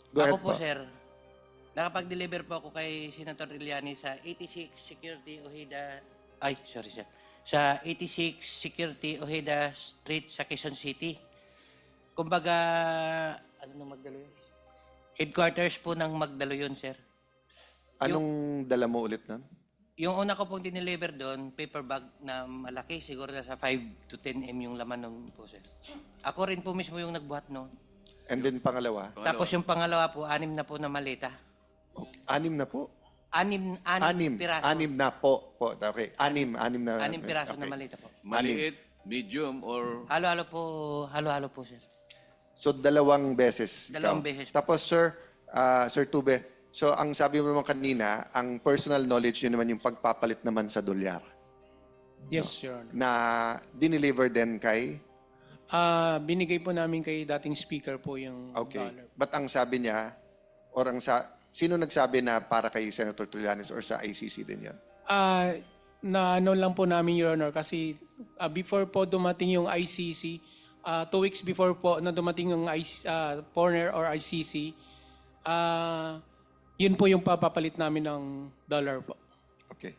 Go Ako ahead po, sir, nakapag-deliver po ako kay Senator Trillanes sa 86 Security Ojeda, sa 86 Security Ojeda Street sa Quezon City. Kumbaga, ano na Magdalo yun? Headquarters po ng Magdalo yun, sir. Anong dala mo ulit nun? Yung una ko pong dineliver doon, paper bag na malaki, siguro nasa 5 to 10 yung laman nun po, sir. Ako rin po mismo yung nagbuhat noon. And then pangalawa? Tapos yung pangalawa po, 6 na po na malita. Okay. 6 na po? 6 piraso. 6 na po. Okay. 6 na. 6 piraso okay. na malita po. Maliit, medium, or... Halo-halo po, sir. So, 2 beses. Dalawang ikaw. beses. Tapos, Sir Tube, so ang sabi mo naman kanina, ang personal knowledge yun naman yung pagpapalit naman sa dolyar Yes, Your Honor. na dineliver din kay... Binigay po namin kay dating speaker po yung Okay. dollar. But ang sabi niya, or sino nagsabi na para kay Senator Trillanes or sa ICC din yan? Na ano lang po namin, Your Honor, kasi before po dumating yung ICC, 2 weeks before po na dumating yung foreigner or ICC, yun po yung papapalit namin ng dollar po. Okay.